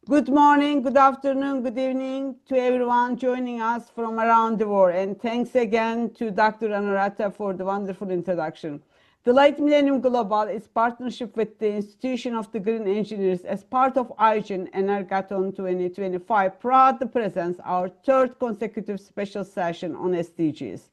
Good morning, good afternoon, good evening to everyone joining us from around the world. And thanks again to Dr. Anuradha for the wonderful introduction. The Light Millennium Global is partnership with the Institution of the Green Engineers as part of IGEN EnergAthon 2025, proud to present our third consecutive special session on SDGs.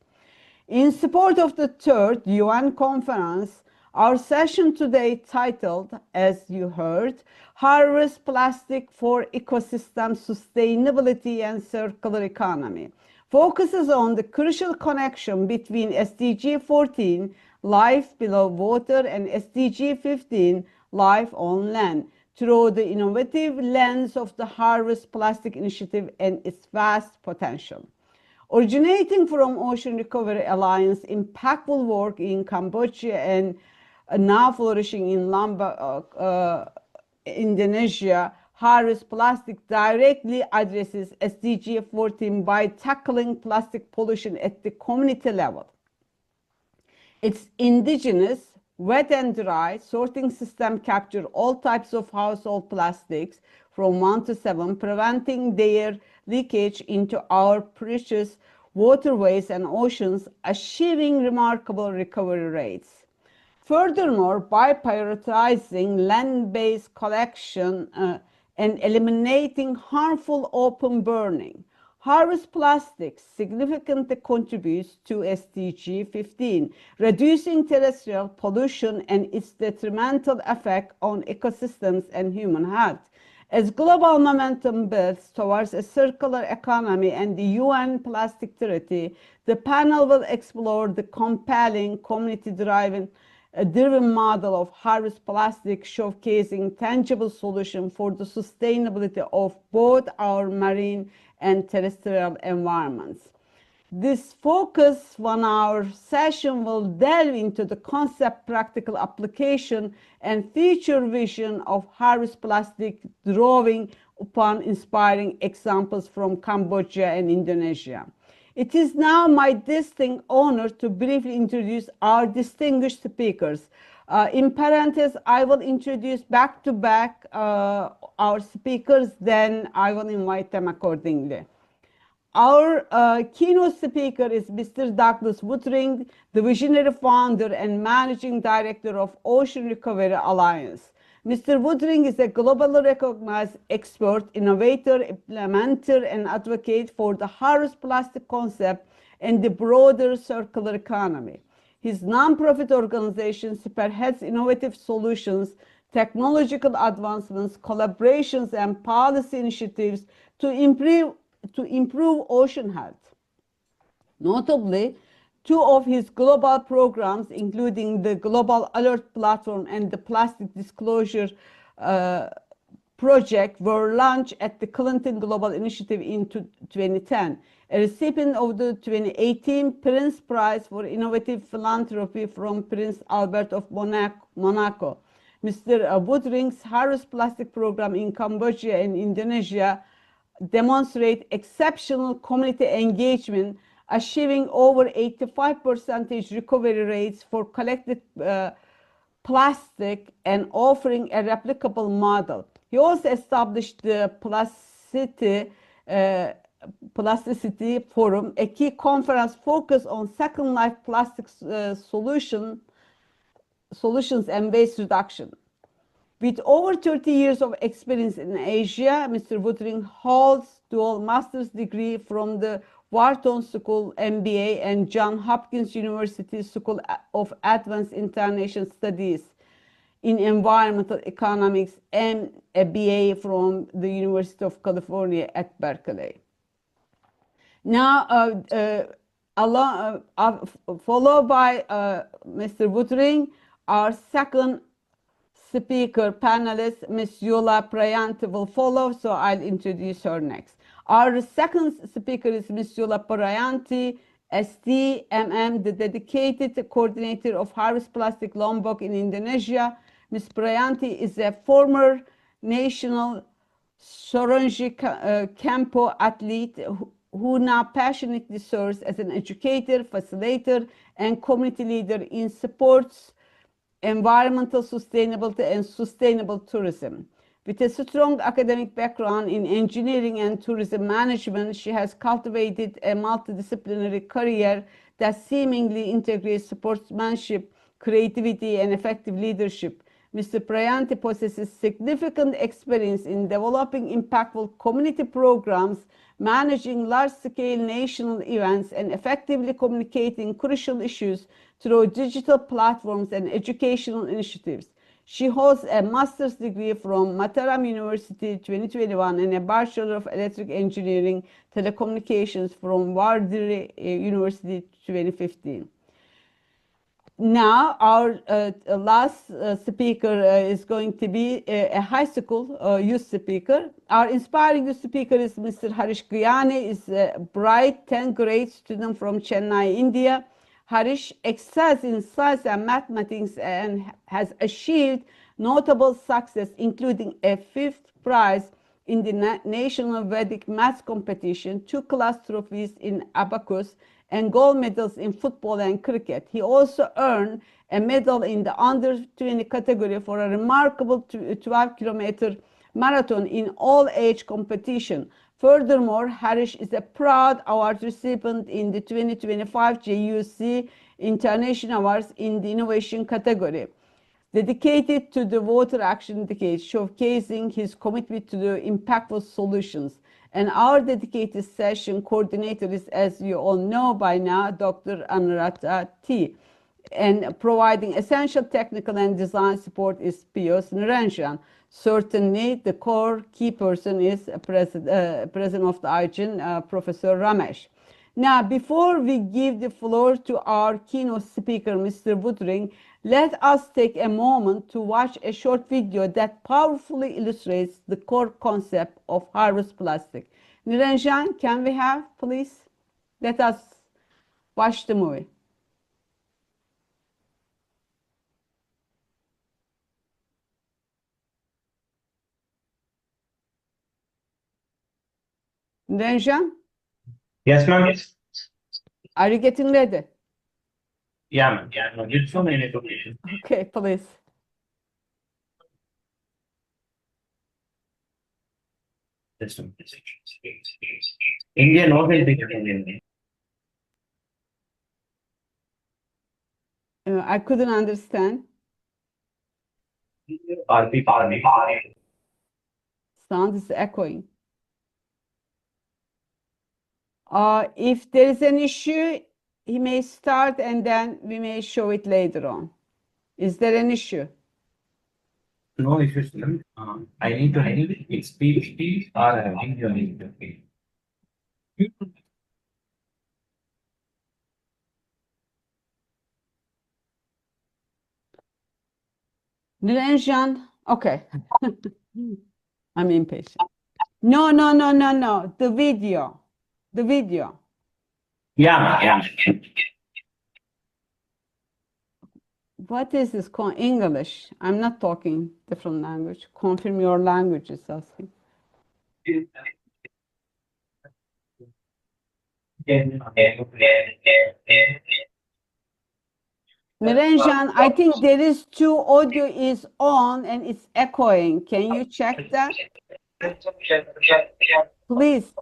In support of the third UN conference, our session today titled, as you heard, Harvest Plastic for Ecosystem Sustainability and Circular Economy, focuses on the crucial connection between SDG 14, Life Below Water, and SDG 15, Life on Land, through the innovative lens of the Harvest Plastic Initiative and its vast potential. Originating from Ocean Recovery Alliance, impactful work in Cambodia and now flourishing in Lombok, Indonesia, Harvest Plastic directly addresses SDG 14 by tackling plastic pollution at the community level. Its indigenous, wet and dry sorting system captures all types of household plastics from 1 to 7, preventing their leakage into our precious waterways and oceans, achieving remarkable recovery rates. Furthermore, by prioritizing land-based collection and eliminating harmful open burning, Harvest Plastics significantly contributes to SDG 15, reducing terrestrial pollution and its detrimental effect on ecosystems and human health. As global momentum builds towards a circular economy and the UN Plastic Treaty, the panel will explore the compelling community-driven model of Harvest Plastic, showcasing tangible solutions for the sustainability of both our marine and terrestrial environments. This focus 1-hour session will delve into the concept, practical application, and future vision of Harvest Plastic, drawing upon inspiring examples from Cambodia and Indonesia. It is now my distinct honor to briefly introduce our distinguished speakers. In parentheses, I will introduce back-to-back our speakers, then I will invite them accordingly. Our keynote speaker is Mr. Douglas Woodring, the visionary founder and managing director of Ocean Recovery Alliance. Mr. Woodring is a globally recognized expert, innovator, implementer, and advocate for the Harvest Plastic concept and the broader circular economy. His nonprofit organization spearheads innovative solutions, technological advancements, collaborations, and policy initiatives to improve ocean health. Notably, 2 of his global programs, including the Global Alert Platform and the Plastic Disclosure Project, were launched at the Clinton Global Initiative in 2010, a recipient of the 2018 Prince Prize for Innovative Philanthropy from Prince Albert of Monaco. Mr. Woodring's Harvest Plastic program in Cambodia and Indonesia demonstrate exceptional community engagement, achieving over 85% recovery rates for collected plastic and offering a replicable model. He also established the Plasticity Forum, a key conference focused on Second Life plastic solutions and waste reduction. With over 30 years of experience in Asia, Mr. Woodring holds dual master's degree from the Wharton School MBA and Johns Hopkins University School of Advanced International Studies in Environmental Economics and a BA from the University of California at Berkeley. Now, followed by Mr. Woodring, our second speaker panelist, Ms. Yola Prayanti, will follow, so I'll introduce her next. Our second speaker is Ms. Yola Prayanti, SDMM, the dedicated coordinator of Harvest Plastic Lombok in Indonesia. Ms. Prayanti is a former national Soronji Campo athlete who now passionately serves as an educator, facilitator, and community leader in supports environmental sustainability and sustainable tourism. With a strong academic background in engineering and tourism management, she has cultivated a multidisciplinary career that seemingly integrates sportsmanship, creativity, and effective leadership. Mr. Prayanti possesses significant experience in developing impactful community programs, managing large-scale national events, and effectively communicating crucial issues through digital platforms and educational initiatives. She holds a master's degree from Mataram University 2021 and a Bachelor of Electric Engineering Telecommunications from Vardiri University 2015. Now, our last speaker is going to be a high school youth speaker. Our inspiring youth speaker is Mr. Harish Guyani, is a bright 10th grade student from Chennai, India. Harish excels in science and mathematics and has achieved notable success, including a 5th prize in the National Vedic Maths Competition, 2 class trophies in abacus, and gold medals in football and cricket. He also earned a medal in the under-20 category for a remarkable 12-kilometer marathon in all-age competition. Furthermore, Harish is a proud award recipient in the 2025 JUC International Awards in the innovation category, dedicated to the water action decade, showcasing his commitment to the impactful solutions. And our dedicated session coordinator is, as you all know by now, Dr. Anuradha T. And providing essential technical and design support is Piyos Niranjan. Certainly, the core key person is President of the IGEN, Professor Ramesh. Now, before we give the floor to our keynote speaker, Mr. Woodring, let us take a moment to watch a short video that powerfully illustrates the core concept of harvest plastic. Niranjan, can we have, please? Let us watch the movie. Niranjan? Yes, ma'am. Are you getting ready? Yeah, ma'am. Yeah, no, it's so many locations. Okay, please. This one. Indian or Indian? I couldn't understand. Army. Sound is echoing. If there is an issue, he may start and then we may show it later on. Is there an issue? No issues, ma'am. I need to speak or Indian. Niranjan, okay. I'm impatient. No. The video. The video. Yeah. What is this? English. I'm not talking different language. Confirm your language is asking. Niranjan, I think there is 2 audio is on and it's echoing. Can you check that? Please.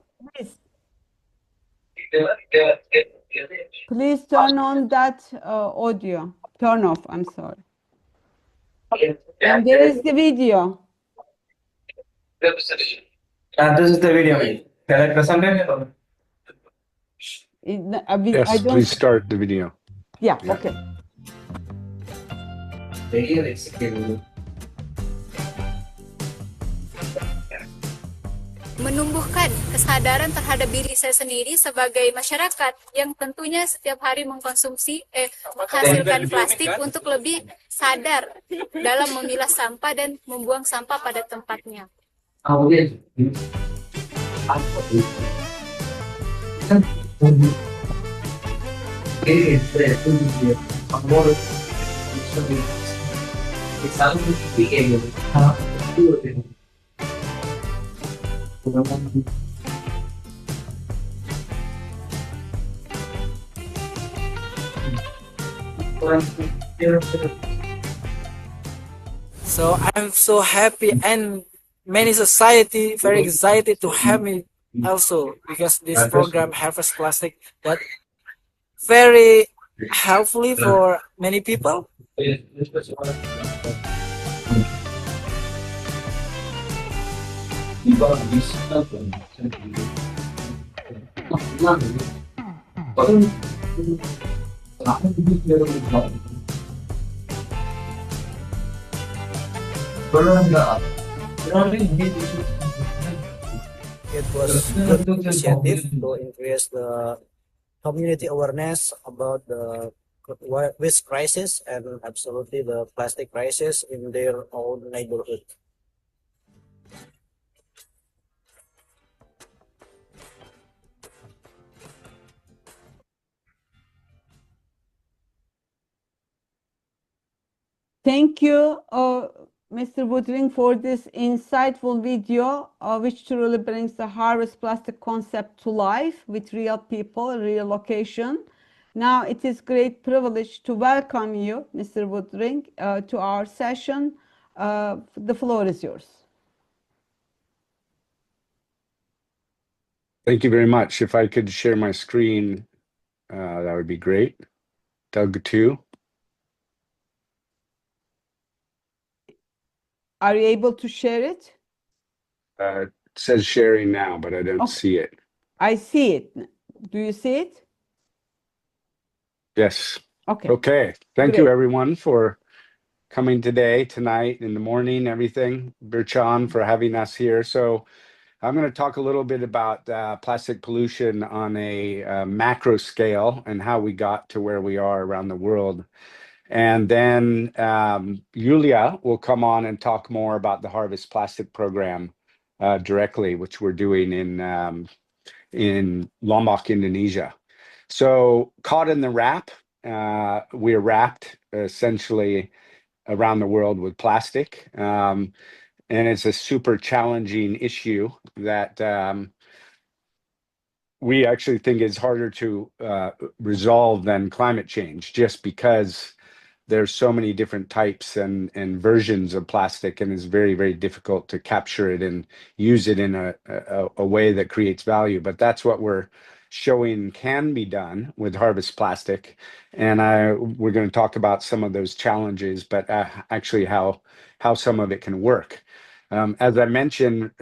Please turn on that audio. Turn off, I'm sorry. And there is the video. This is the video. Can I present it? Yes, I don't... please start the video. Yeah, okay. Menumbuhkan kesadaran terhadap diri saya sendiri sebagai masyarakat yang tentunya setiap hari menghasilkan plastik untuk lebih sadar dalam memilah sampah dan membuang sampah pada tempatnya. So I'm so happy and many society very excited to have me also, because this program Harvest Plastic that very helpfully for many people. It was a good initiative to increase the community awareness about the waste crisis and absolutely the plastic crisis in their own neighborhood. Thank you, Mr. Woodring, for this insightful video, which truly brings the Harvest Plastic concept to life with real people, real location. Now, it is great privilege to welcome you, Mr. Woodring, to our session. The floor is yours. Thank you very much. If I could share my screen, that would be great. Doug, too. Are you able to share it? It says sharing now, but I don't Okay. see it. I see it. Do you see it? Yes. Okay. Okay. Thank you, Great. everyone, for coming today, tonight, in the morning, everything. Birchan for having us here. So I'm going to talk a little bit about plastic pollution on a macro scale and how we got to where we are around the world. And then Yulia will come on and talk more about the Harvest Plastic program directly, which we're doing in Lombok, Indonesia. So caught in the wrap, we're wrapped essentially around the world with plastic. And it's a super challenging issue that we actually think is harder to resolve than climate change, just because there's so many different types and versions of plastic, and it's very, very difficult to capture it and use it in a way that creates value. But that's what we're showing can be done with Harvest Plastic. And we're going to talk about some of those challenges, but actually how some of it can work. As I mentioned,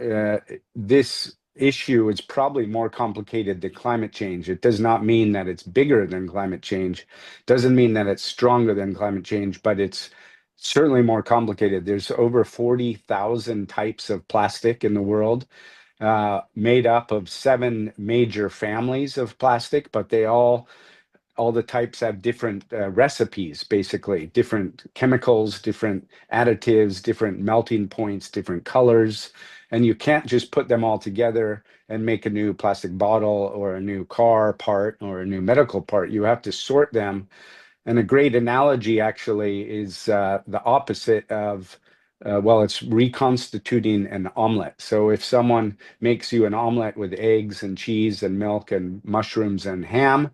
this issue is probably more complicated than climate change. It does not mean that it's bigger than climate change. Doesn't mean that it's stronger than climate change, but it's certainly more complicated. There's over 40,000 types of plastic in the world, made up of 7 major families of plastic, but they all the types have different recipes, basically, different chemicals, different additives, different melting points, different colors. And you can't just put them all together and make a new plastic bottle or a new car part or a new medical part. You have to sort them. And a great analogy actually is the opposite of, it's reconstituting an omelet. So if someone makes you an omelet with eggs and cheese and milk and mushrooms and ham,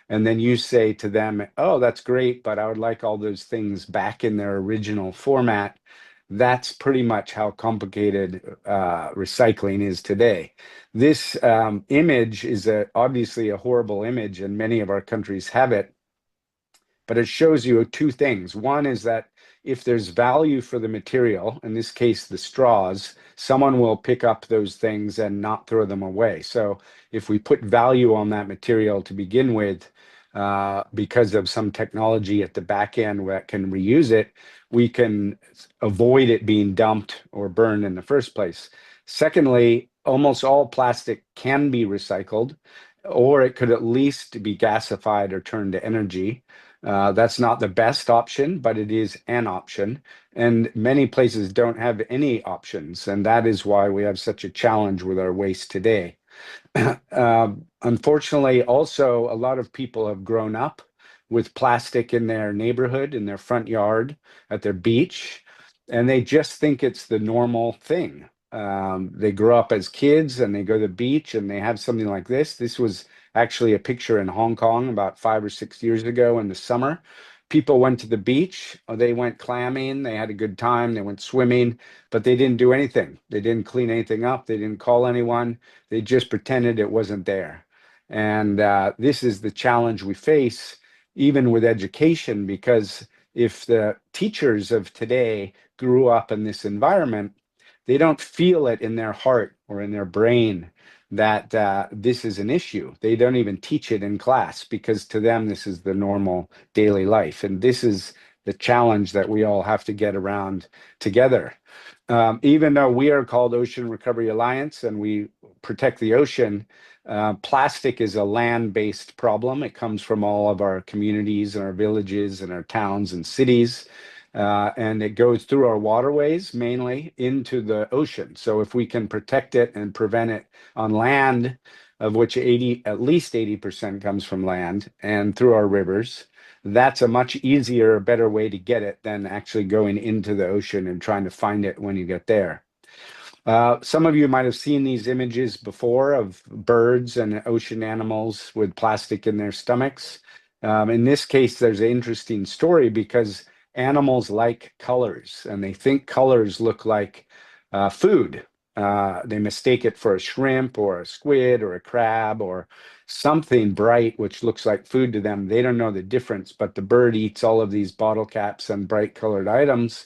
and then you say to them, oh, that's great, but I would like all those things back in their original format. That's pretty much how complicated recycling is today. This image is obviously a horrible image, and many of our countries have it. But it shows you 2 things. One is that if there's value for the material, in this case, the straws, someone will pick up those things and not throw them away. So if we put value on that material to begin with, because of some technology at the back end that can reuse it, we can avoid it being dumped or burned in the first place. Secondly, almost all plastic can be recycled, or it could at least be gasified or turned to energy. That's not the best option, but it is an option. And many places don't have any options. And that is why we have such a challenge with our waste today. Unfortunately, also, a lot of people have grown up with plastic in their neighborhood, in their front yard, at their beach, and they just think it's the normal thing. They grow up as kids and they go to the beach and they have something like this. This was actually a picture in Hong Kong about 5 or 6 years ago in the summer. people went to the beach, or they went clamming, they had a good time, they went swimming, but they didn't do anything. They didn't clean anything up. They didn't call anyone. They just pretended it wasn't there. And this is the challenge we face, even with education, because if the teachers of today grew up in this environment, they don't feel it in their heart or in their brain that this is an issue. They don't even teach it in class because to them, this is the normal daily life. And this is the challenge that we all have to get around together. Even though we are called Ocean Recovery Alliance and we protect the ocean, plastic is a land-based problem. It comes from all of our communities and our villages and our towns and cities. And it goes through our waterways, mainly into the ocean. So if we can protect it and prevent it on land, of which at least 80% comes from land, and through our rivers, that's a much easier, better way to get it than actually going into the ocean and trying to find it when you get there. Some of you might have seen these images before of birds and ocean animals with plastic in their stomachs. In this case, there's an interesting story because animals like colors and they think colors look like food. They mistake it for a shrimp or a squid or a crab or something bright, which looks like food to them. They don't know the difference, but the bird eats all of these bottle caps and bright colored items.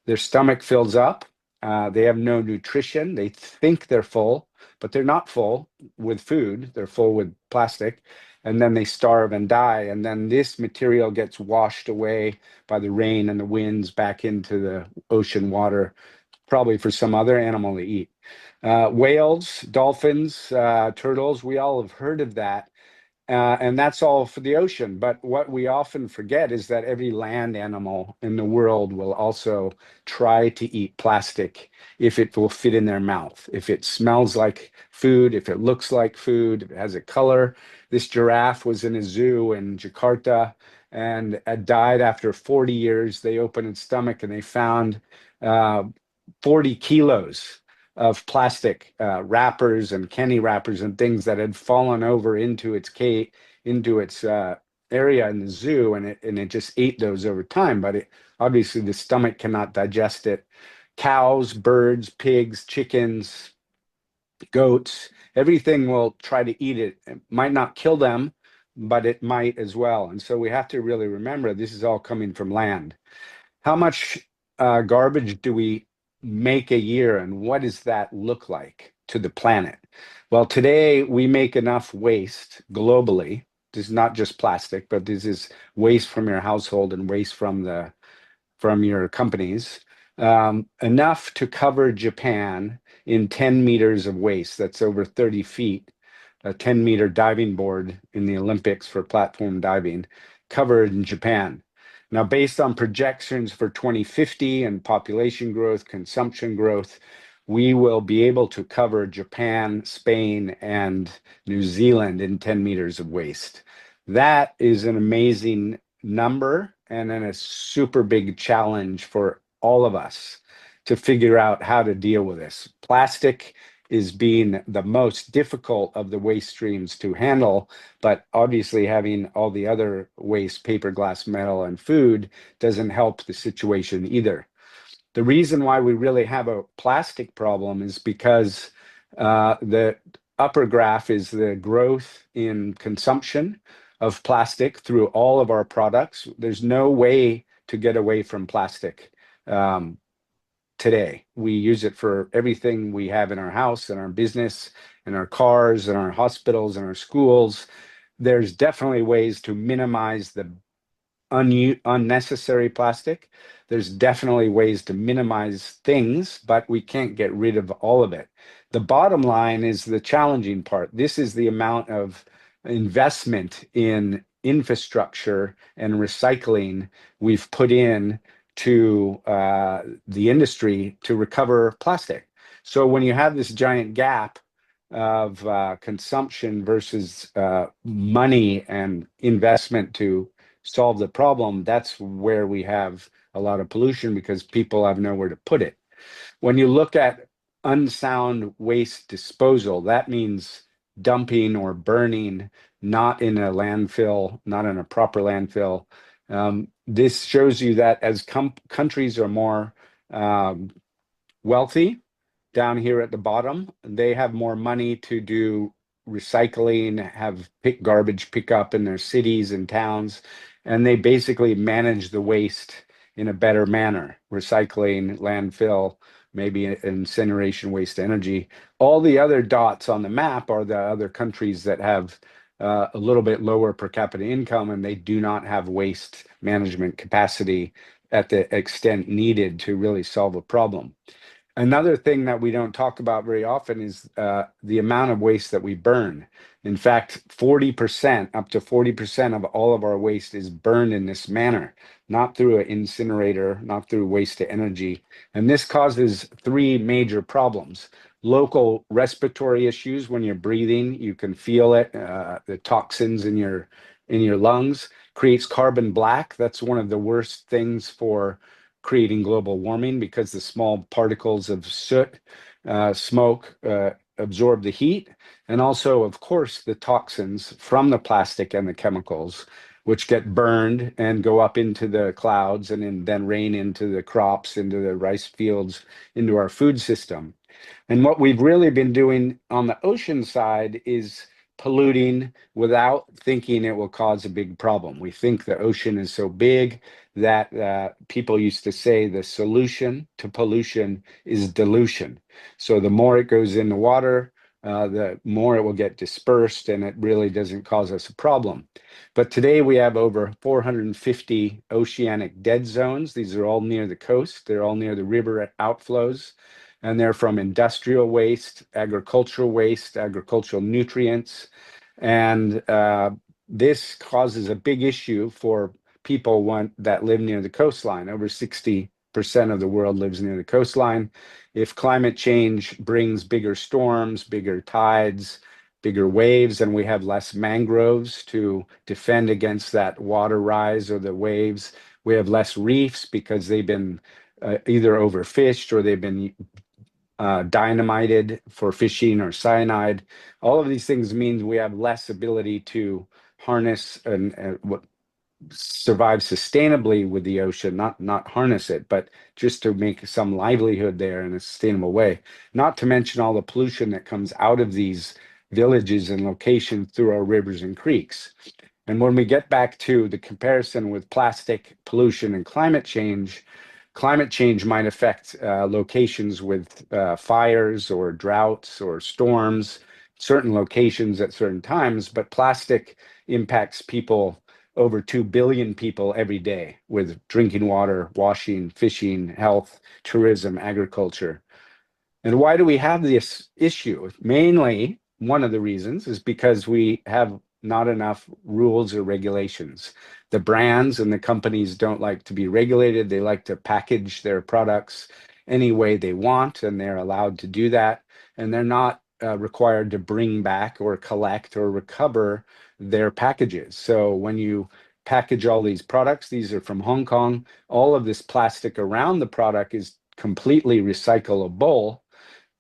Their stomach fills up. They have no nutrition. They think they're full, but they're not full with food. They're full with plastic. And then they starve and die. And then this material gets washed away by the rain and the winds back into the ocean water, probably for some other animal to eat. Whales, dolphins, turtles, we all have heard of that. And that's all for the ocean. But what we often forget is that every land animal in the world will also try to eat plastic if it will fit in their mouth, if it smells like food, if it looks like food, if it has a color. This giraffe was in a zoo in Jakarta and it died after 40 years. They opened its stomach and they found 40 kilos of plastic wrappers and candy wrappers and things that had fallen over into its area in the zoo, and it just ate those over time. But obviously the stomach cannot digest it. Cows, birds, pigs, chickens, goats, everything will try to eat it. It might not kill them, but it might as well. And so we have to really remember this is all coming from land. How much garbage do we make a year, and what does that look like to the planet? Well, today we make enough waste globally. This is not just plastic, but this is waste from your household and waste from your companies, enough to cover Japan in 10 meters of waste. That's over 30 feet. A 10-meter diving board in the Olympics for platform diving covered in Japan. Now, based on projections for 2050 and population growth, consumption growth, we will be able to cover Japan, Spain, and New Zealand in 10 meters of waste. That is an amazing number and then a super big challenge for all of us to figure out how to deal with this. Plastic is being the most difficult of the waste streams to handle, but obviously having all the other waste, paper, glass, metal, and food doesn't help the situation either. The reason why we really have a plastic problem is because the upper graph is the growth in consumption of plastic through all of our products. There's no way to get away from plastic. Today, we use it for everything we have in our house, in our business, in our cars, in our hospitals, in our schools. There's definitely ways to minimize the unnecessary plastic. There's definitely ways to minimize things, but we can't get rid of all of it. The bottom line is the challenging part. This is the amount of investment in infrastructure and recycling we've put in to the industry to recover plastic. So when you have this giant gap of consumption versus money and investment to solve the problem, that's where we have a lot of pollution because people have nowhere to put it. When you look at unsound waste disposal, that means dumping or burning, not in a landfill, not in a proper landfill. this shows you that as countries are more wealthy, down here at the bottom, they have more money to do recycling, have garbage pickup in their cities and towns, and they basically manage the waste in a better manner. Recycling, landfill, maybe incineration, waste energy. All the other dots on the map are the other countries that have a little bit lower per capita income, and they do not have waste management capacity at the extent needed to really solve a problem. Another thing that we don't talk about very often is the amount of waste that we burn. In fact, 40%, up to 40% of all of our waste is burned in this manner, not through an incinerator, not through waste to energy. And this causes three major problems. Local respiratory issues. When you're breathing, you can feel it, the toxins in your lungs. Creates carbon black. That's one of the worst things for creating global warming, because the small particles of soot, smoke absorb the heat. And also, of course, the toxins from the plastic and the chemicals, which get burned and go up into the clouds and then rain into the crops, into the rice fields, into our food system. And what we've really been doing on the ocean side is polluting without thinking it will cause a big problem. We think the ocean is so big that people used to say the solution to pollution is dilution. So the more it goes in the water, the more it will get dispersed, and it really doesn't cause us a problem. But today we have over 450 oceanic dead zones. These are all near the coast. They're all near the river outflows. And they're from industrial waste, agricultural nutrients. And this causes a big issue for people that live near the coastline. Over 60% of the world lives near the coastline. If climate change brings bigger storms, bigger tides, bigger waves, and we have less mangroves to defend against that water rise or the waves, we have less reefs because they've been either overfished or they've been dynamited for fishing or cyanide. All of these things means we have less ability to harness and survive sustainably with the ocean, not harness it, but just to make some livelihood there in a sustainable way. Not to mention all the pollution that comes out of these villages and locations through our rivers and creeks. And when we get back to the comparison with plastic pollution and climate change might affect locations with fires or droughts or storms, certain locations at certain times, but plastic impacts people, over 2 billion people every day, with drinking water, washing, fishing, health, tourism, agriculture. And why do we have this issue? Mainly, one of the reasons is because we have not enough rules or regulations. The brands and the companies don't like to be regulated. They like to package their products any way they want, and they're allowed to do that. And they're not required to bring back or collect or recover their packages. So when you package all these products, these are from Hong Kong, all of this plastic around the product is completely recyclable.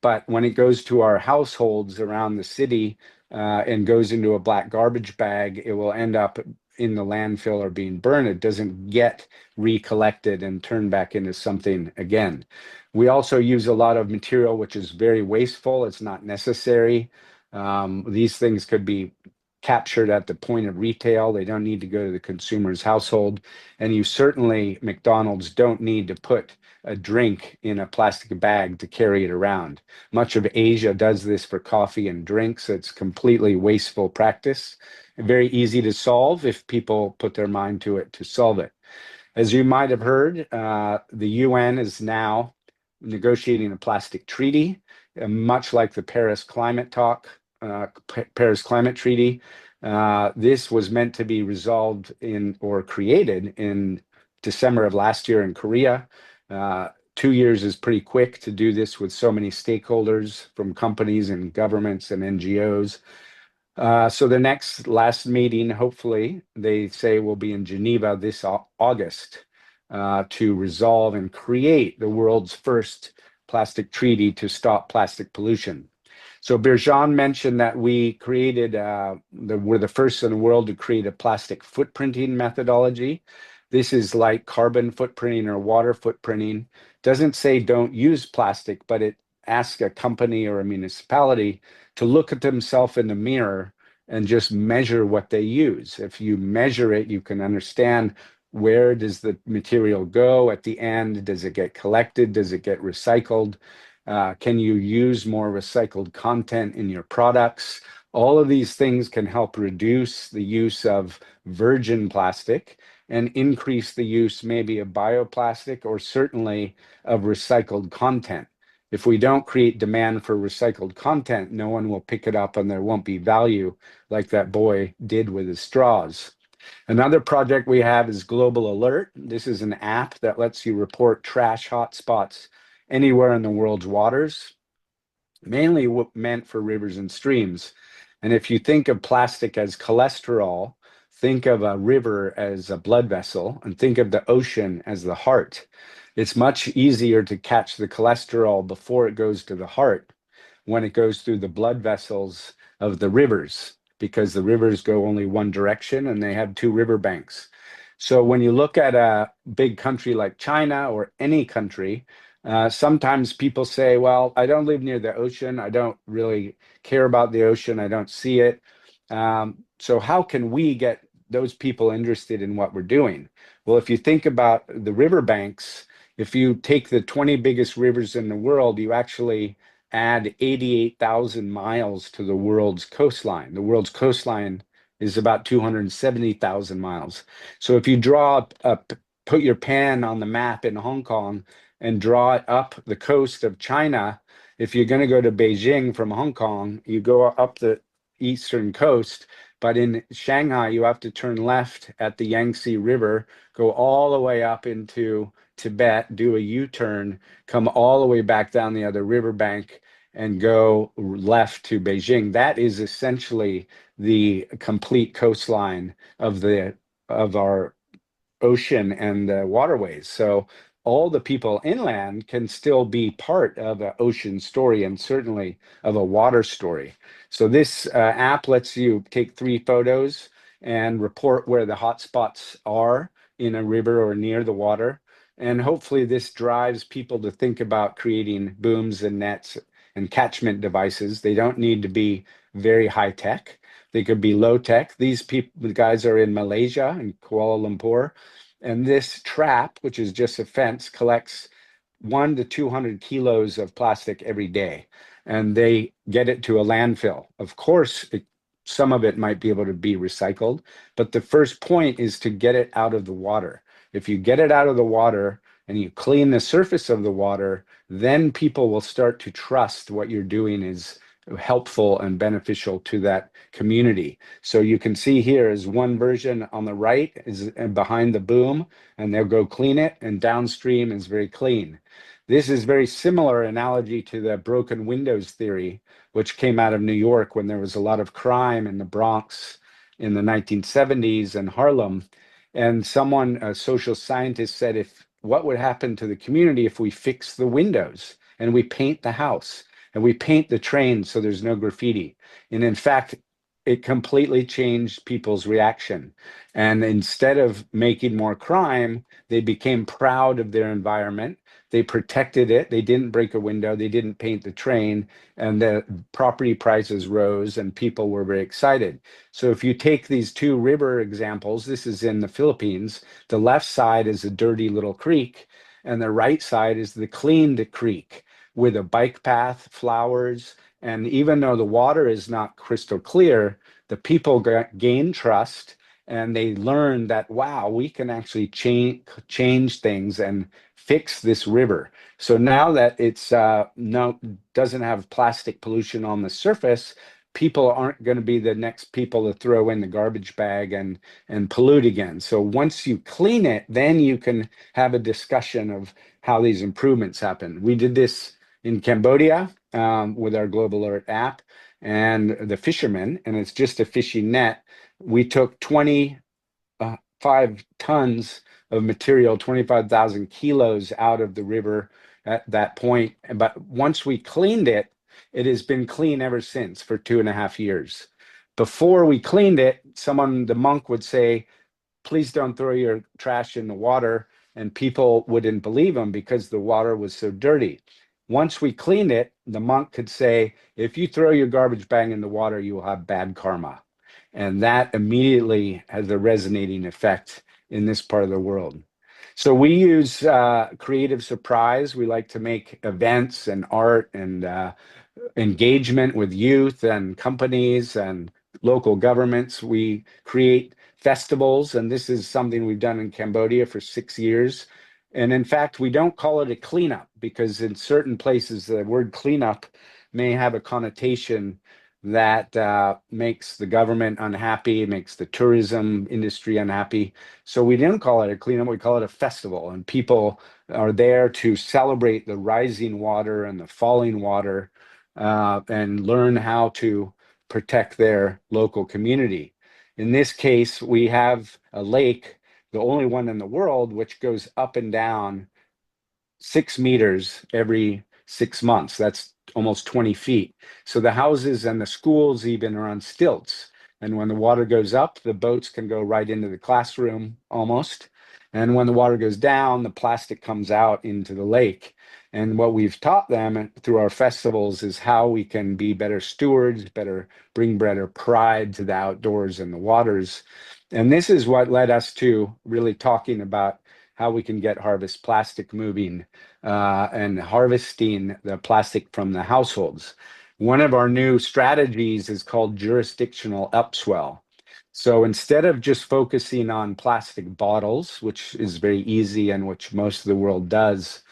But when it goes to our households around the city and goes into a black garbage bag, it will end up in the landfill or being burned. It doesn't get recollected and turned back into something again. We also use a lot of material which is very wasteful. It's not necessary. These things could be captured at the point of retail. They don't need to go to the consumer's household. And you certainly, McDonald's, don't need to put a drink in a plastic bag to carry it around. Much of Asia does this for coffee and drinks. It's completely wasteful practice. Very easy to solve if people put their mind to it to solve it. As you might have heard, the UN is now negotiating a plastic treaty, much like the Paris Climate Treaty. This was meant to be resolved or created in December of last year in Korea. 2 years is pretty quick to do this with so many stakeholders from companies and governments and NGOs. So the last meeting, hopefully, they say will be in Geneva this August to resolve and create the world's first plastic treaty to stop plastic pollution. So Birjan mentioned that we created, we're the first in the world to create a plastic footprinting methodology. This is like carbon footprinting or water footprinting. Doesn't say don't use plastic, but it asks a company or a municipality to look at themselves in the mirror and just measure what they use. If you measure it, you can understand where does the material go at the end? Does it get collected? Does it get recycled? Can you use more recycled content in your products? All of these things can help reduce the use of virgin plastic and increase the use maybe of bioplastic or certainly of recycled content. If we don't create demand for recycled content, no one will pick it up and there won't be value like that boy did with his straws. Another project we have is Global Alert. This is an app that lets you report trash hotspots anywhere in the world's waters, mainly meant for rivers and streams. And if you think of plastic as cholesterol, think of a river as a blood vessel, and think of the ocean as the heart. It's much easier to catch the cholesterol before it goes to the heart when it goes through the blood vessels of the rivers, because the rivers go only one direction and they have two river banks. So when you look at a big country like China or any country, sometimes people say, well, I don't live near the ocean. I don't really care about the ocean. I don't see it. So how can we get those people interested in what we're doing? Well, if you think about the river banks, if you take the 20 biggest rivers in the world, you actually add 88,000 miles to the world's coastline. The world's coastline is about 270,000 miles. So if you put your pen on the map in Hong Kong and draw it up the coast of China, if you're going to go to Beijing from Hong Kong, you go up the eastern coast. But in Shanghai, you have to turn left at the Yangtze River, go all the way up into Tibet, do a U-turn, come all the way back down the other riverbank and go left to Beijing. That is essentially the complete coastline of our ocean and the waterways. So all the people inland can still be part of an ocean story and certainly of a water story. So this app lets you take 3 photos and report where the hotspots are in a river or near the water. And hopefully this drives people to think about creating booms and nets and catchment devices. They don't need to be very high tech. They could be low tech. These people, the guys are in Malaysia and Kuala Lumpur. And this trap, which is just a fence, collects 1 to 200 kilos of plastic every day. And they get it to a landfill. Of course, some of it might be able to be recycled, but the first point is to get it out of the water. If you get it out of the water and you clean the surface of the water, then people will start to trust what you're doing is helpful and beneficial to that community. So you can see here is one version on the right is behind the boom, and they'll go clean it, and downstream is very clean. This is very similar analogy to the broken windows theory, which came out of New York when there was a lot of crime in the Bronx in the 1970s and Harlem. And someone, a social scientist, said, what would happen to the community if we fix the windows and we paint the house and we paint the train so there's no graffiti? And in fact, it completely changed people's reaction. And instead of making more crime, they became proud of their environment. They protected it. They didn't break a window. They didn't paint the train. And the property prices rose and people were very excited. So if you take these 2 river examples, this is in the Philippines. The left side is a dirty little creek, and the right side is the cleaned creek with a bike path, flowers. And even though the water is not crystal clear, the people gain trust and they learn that, wow, we can actually change things and fix this river. So now that it's doesn't have plastic pollution on the surface, people aren't going to be the next people to throw in the garbage bag and pollute again. So once you clean it, then you can have a discussion of how these improvements happen. We did this in Cambodia with our Global Alert app and the fishermen, and it's just a fishing net. We took 25 tons of material, 25,000 kilos out of the river at that point. But once we cleaned it, it has been clean ever since for 2.5 years. Before we cleaned it, the monk would say, please don't throw your trash in the water. And people wouldn't believe him because the water was so dirty. Once we cleaned it, the monk could say, if you throw your garbage bag in the water, you will have bad karma. And that immediately has a resonating effect in this part of the world. So we use creative surprise. We like to make events and art and engagement with youth and companies and local governments. We create festivals, and this is something we've done in Cambodia for 6 years. And in fact, we don't call it a cleanup because in certain places, the word cleanup may have a connotation that makes the government unhappy, makes the tourism industry unhappy. So we didn't call it a cleanup, we call it a festival. And people are there to celebrate the rising water and the falling water and learn how to protect their local community. In this case, we have a lake, the only one in the world, which goes up and down 6 meters every 6 months. That's almost 20 feet. So the houses and the schools even are on stilts. And when the water goes up, the boats can go right into the classroom almost. And when the water goes down, the plastic comes out into the lake. And what we've taught them through our festivals is how we can be better stewards, bring better pride to the outdoors and the waters. And this is what led us to really talking about how we can get harvest plastic moving and harvesting the plastic from the households. One of our new strategies is called jurisdictional upswell. So instead of just focusing on plastic bottles, which is very easy and which most of the world does,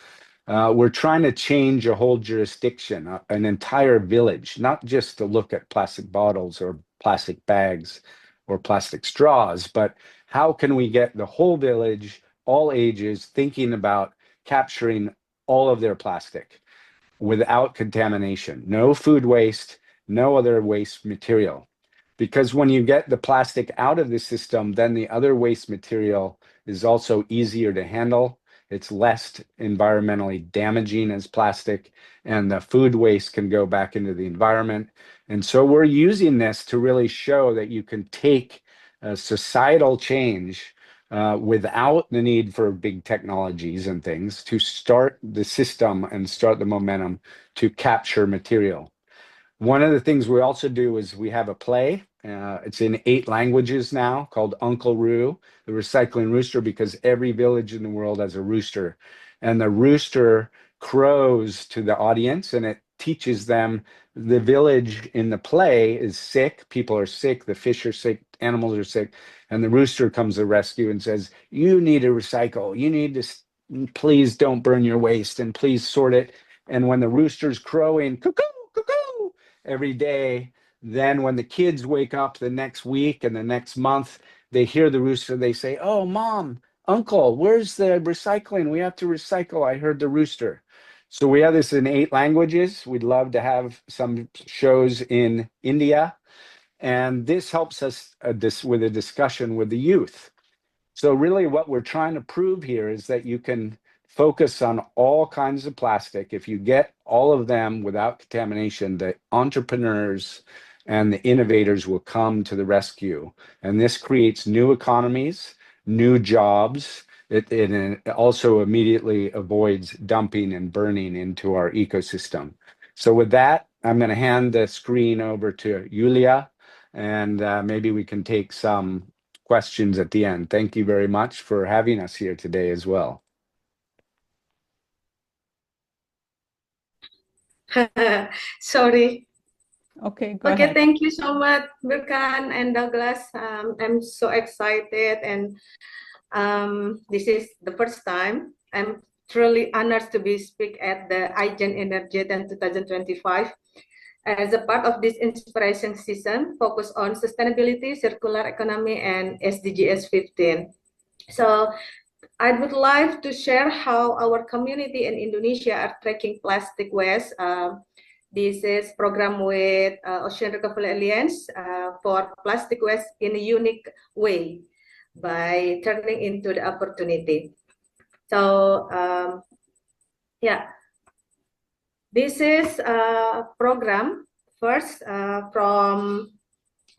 we're trying to change a whole jurisdiction, an entire village, not just to look at plastic bottles or plastic bags or plastic straws, but how can we get the whole village, all ages, thinking about capturing all of their plastic without contamination, no food waste, no other waste material. Because when you get the plastic out of the system, then the other waste material is also easier to handle. It's less environmentally damaging as plastic, and the food waste can go back into the environment. And so we're using this to really show that you can take a societal change without the need for big technologies and things to start the system and start the momentum to capture material. One of the things we also do is we have a play. It's in 8 languages now called Uncle Roo, the recycling rooster, because every village in the world has a rooster. And the rooster crows to the audience and it teaches them the village in the play is sick. People are sick. The fish are sick. Animals are sick. And the rooster comes to rescue and says, you need to recycle. You need to, please don't burn your waste and please sort it. And when the rooster's crowing, cuckoo, cuckoo, every day, then when the kids wake up the next week and the next month, they hear the rooster, they say, oh, mom, uncle, where's the recycling? We have to recycle. I heard the rooster. So we have this in 8 languages. We'd love to have some shows in India. And this helps us with a discussion with the youth. So really what we're trying to prove here is that you can focus on all kinds of plastic. If you get all of them without contamination, the entrepreneurs and the innovators will come to the rescue. And this creates new economies, new jobs. It also immediately avoids dumping and burning into our ecosystem. So with that, I'm going to hand the screen over to Yulia, and maybe we can take some questions at the end. Thank you very much for having us here today as well. Sorry. Okay, go Okay, ahead. thank you so much, Birkan and Douglas. I'm so excited, and this is the first time. I'm truly honored to be speak at the IGEN EnergAthon 2025 as a part of this inspiration season focused on sustainability, circular economy, and SDGs 15. So I would like to share how our community in Indonesia are tracking plastic waste. This is program with Ocean Recovery Alliance for plastic waste in a unique way by turning into the opportunity. So yeah, this is a program first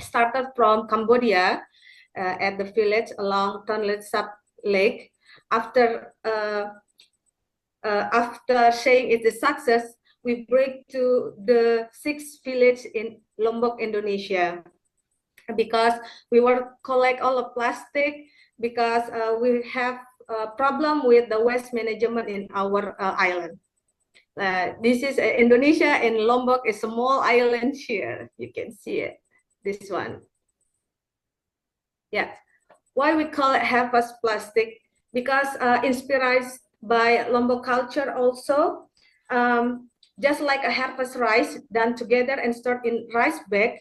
started from Cambodia. at the village along Tonlet Sub Lake. After saying it's a success, we bring to the 6th village in Lombok, Indonesia, because we will collect all the plastic, because we have a problem with the waste management in our island. This is Indonesia, and Lombok is a small island here. You can see it, this one. Yeah, why we call it harvest plastic? Because inspired by Lombok culture also, just like a harvest rice done together and stored in rice bag,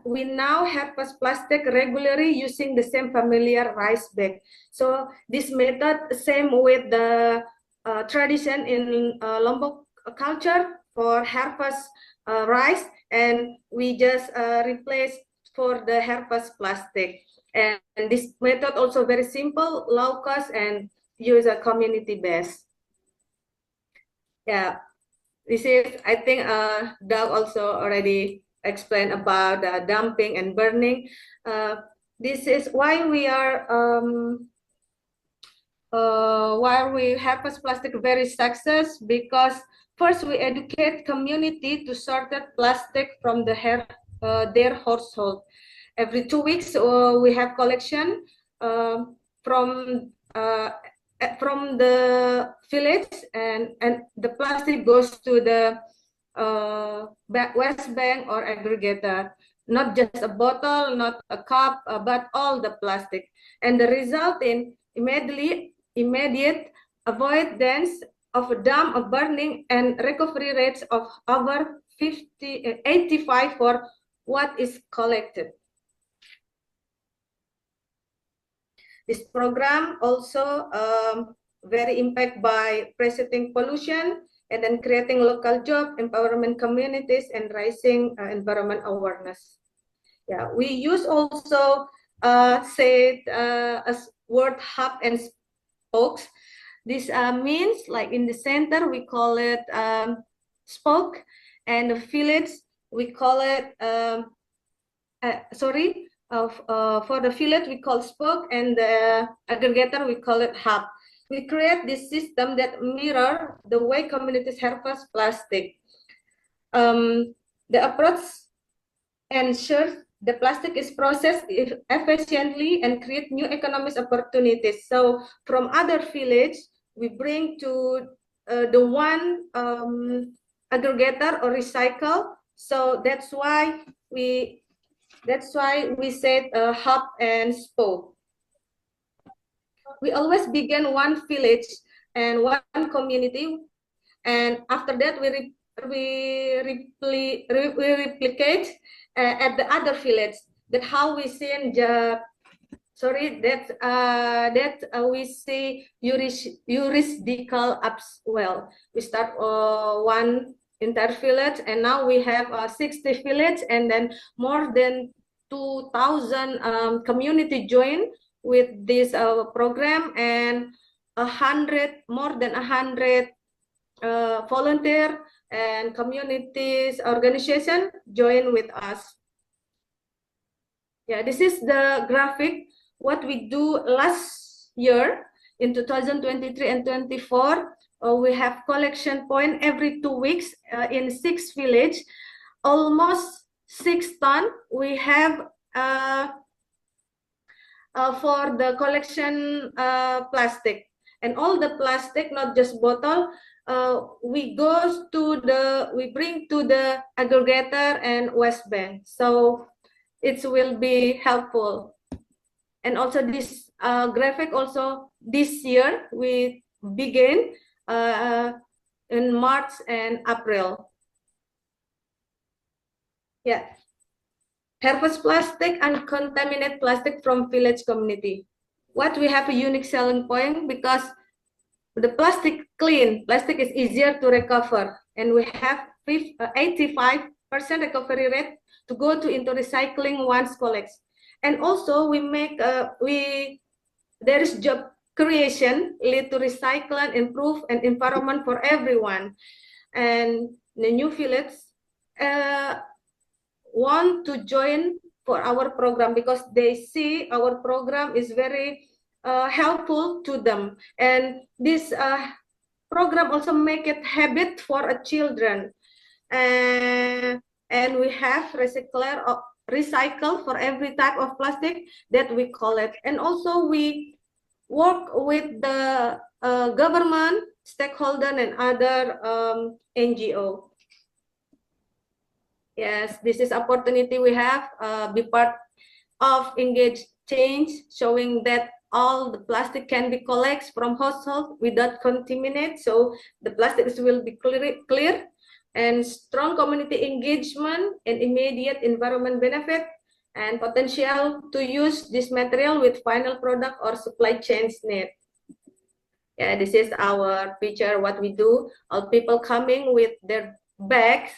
we now harvest plastic regularly using the same familiar rice bag. So this method, same with the tradition in Lombok culture for harvest rice, and we just replace for the harvest plastic. And this method also very simple, low cost, and use a community base. Yeah, this is, I think Doug also already explained about dumping and burning. This is why we are why we harvest plastic very success, because first we educate community to sort the plastic from their household. Every 2 weeks we have collection from the village, and the plastic goes to the waste bank or aggregator. Not just a bottle, not a cup, but all the plastic. And the result in immediate avoidance of a dump, of burning, and recovery rates of over 85 for what is collected. This program also very impacted by preventing pollution, and then creating local job, empowerment communities, and raising environment awareness. Yeah, we use also as word hub and spokes. This means like in the center we call it spoke, and the village we call it for the village we call spoke, and the aggregator we call it hub. We create this system that mirror the way communities harvest plastic. The approach ensures the plastic is processed efficiently and create new economic opportunities. So from other village, we bring to the one aggregator or recycle. So that's why we said hub and spoke. We always begin one village and one community, and after that we replicate at the other village. That how we see we see juridical ups well. We start one entire village, and now we have 60 village, and then more than 2,000 community join with this program, and more than 100 volunteer and communities organization join with us. Yeah, this is the graphic what we do last year in 2023 and 24. We have collection point every 2 weeks in 6 village, almost 6 tons. We have for the collection plastic, and all the plastic, not just bottle, we bring to the aggregator and waste bank, so it will be helpful. And also this graphic also this year we begin in March and April. Yeah, harvest plastic and contaminate plastic from village community. What we have a unique selling point, because the plastic clean, plastic is easier to recover, and we have 85% recovery rate to go into recycling once collects. And also we make there is job creation, lead to recycle and improve an environment for everyone. And the new village want to join for our program because they see our program is very helpful to them, and this program also make it habit for children, and we have recycle for every type of plastic that we collect, and also we work with the government stakeholder and other NGO. Yes, this is opportunity we have be part of engage change, showing that all the plastic can be collected from household without contaminate. So the plastics will be clear, and strong community engagement and immediate environment benefit and potential to use this material with final product or supply chains need. Yeah, this is our picture, what we do. All people coming with their bags,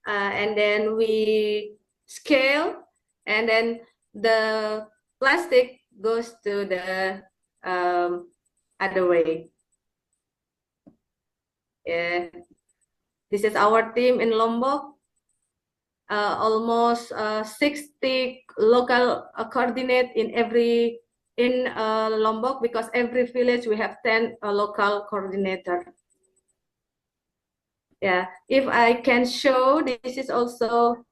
and then we scale, and then the plastic goes to the other way. Yeah, this is our team in Lombok. Almost 60 local coordinate in Lombok, because every village we have 10 local coordinator. Yeah, if I can show, this is also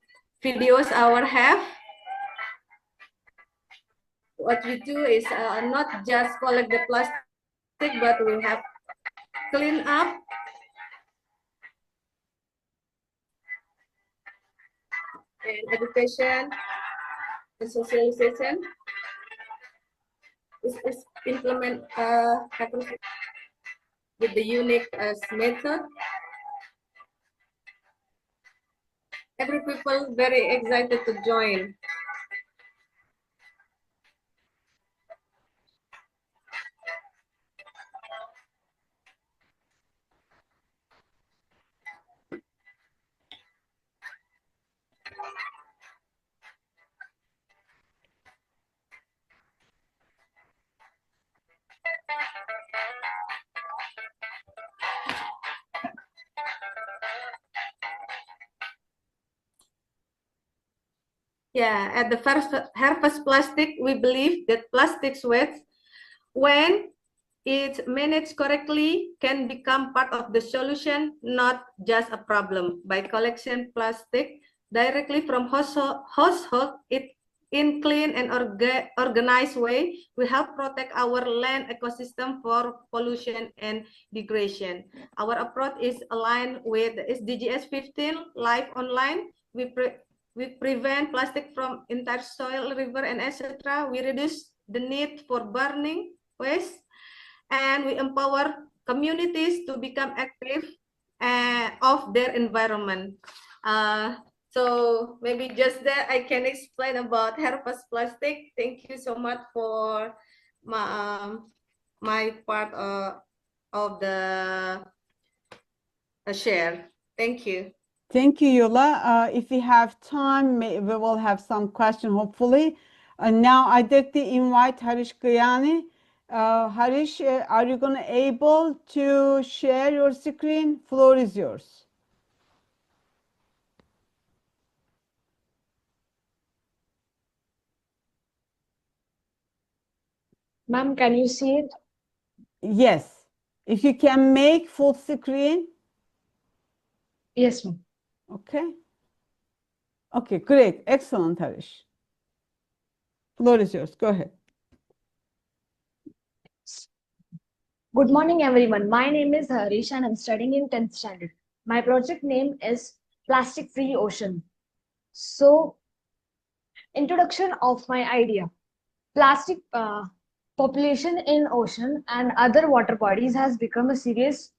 videos our have. What we do is not just collect the plastic, but we have clean up and education and socialization. This is implement with the unique method. Every people very excited to join. Yeah, at the first harvest plastic, we believe that plastic waste, when it's managed correctly, can become part of the solution, not just a problem. By collection plastic directly from household, it in clean and organized way, we help protect our land ecosystem for pollution and degradation. Our approach is aligned with SDGs 15, Life Online. We prevent plastic from entire soil, river, and etc. We reduce the need for burning waste, and we empower communities to become active of their environment. So maybe just that I can explain about harvest plastic. Thank you so much for my part of the share. Thank you. Thank you, Yola. If we have time, we will have some question, hopefully. Now I directly invite Harish Gayani. Harish, are you going to able to share your screen? Floor is yours. Ma'am, can you see it? Yes. If you can make full screen. Yes, ma'am. Okay. Okay, great. Excellent, Harish. Floor is yours. Go ahead. Good morning, everyone. My name is Harish and I'm studying in 10th standard. My project name is Plastic Free Ocean. So, introduction of my idea. Plastic population in ocean and other water bodies has become a serious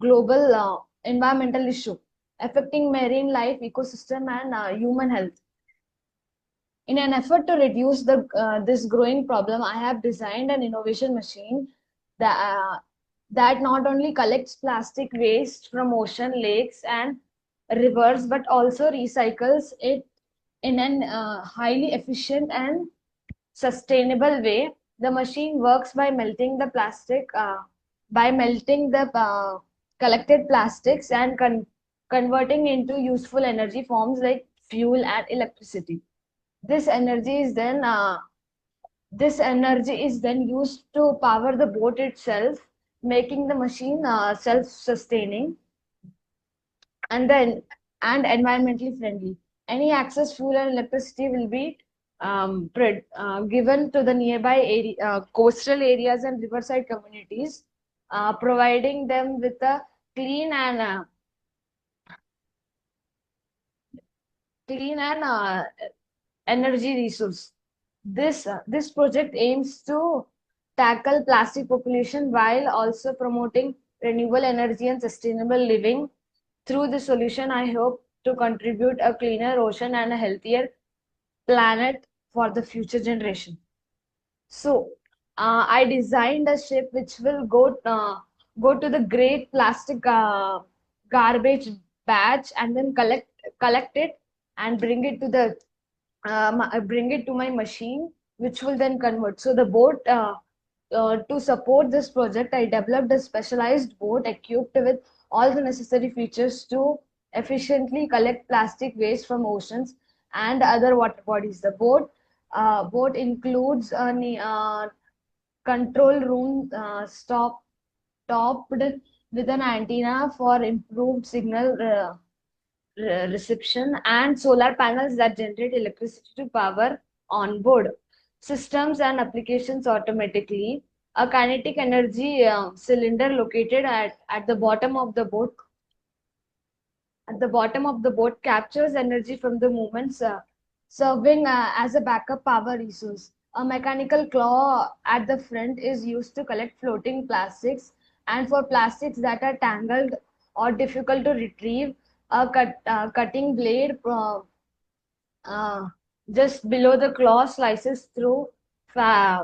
global environmental issue affecting marine life, ecosystem, and human health. In an effort to reduce this growing problem, I have designed an innovation machine that not only collects plastic waste from ocean, lakes, and rivers, but also recycles it in an highly efficient and sustainable way. The machine works by melting the collected plastics and converting into useful energy forms like fuel and electricity. This energy is then used to power the boat itself, making the machine self-sustaining and environmentally friendly. Any excess fuel and electricity will be given to the nearby coastal areas and riverside communities, providing them with a clean and energy resource. This project aims to tackle plastic population while also promoting renewable energy and sustainable living. Through this solution, I hope to contribute a cleaner ocean and a healthier planet for the future generation. So, I designed a ship which will go to the great plastic garbage batch and then collect it and bring it to my machine, which will then convert. So the boat, to support this project, I developed a specialized boat equipped with all the necessary features to efficiently collect plastic waste from oceans and other water bodies. The boat includes a control room topped with an antenna for improved signal reception and solar panels that generate electricity to power onboard systems and applications automatically. A kinetic energy cylinder located at the bottom of the boat captures energy from the movements, serving as a backup power resource. A mechanical claw at the front is used to collect floating plastics, and for plastics that are tangled or difficult to retrieve, a cutting blade just below the claw slices through uh,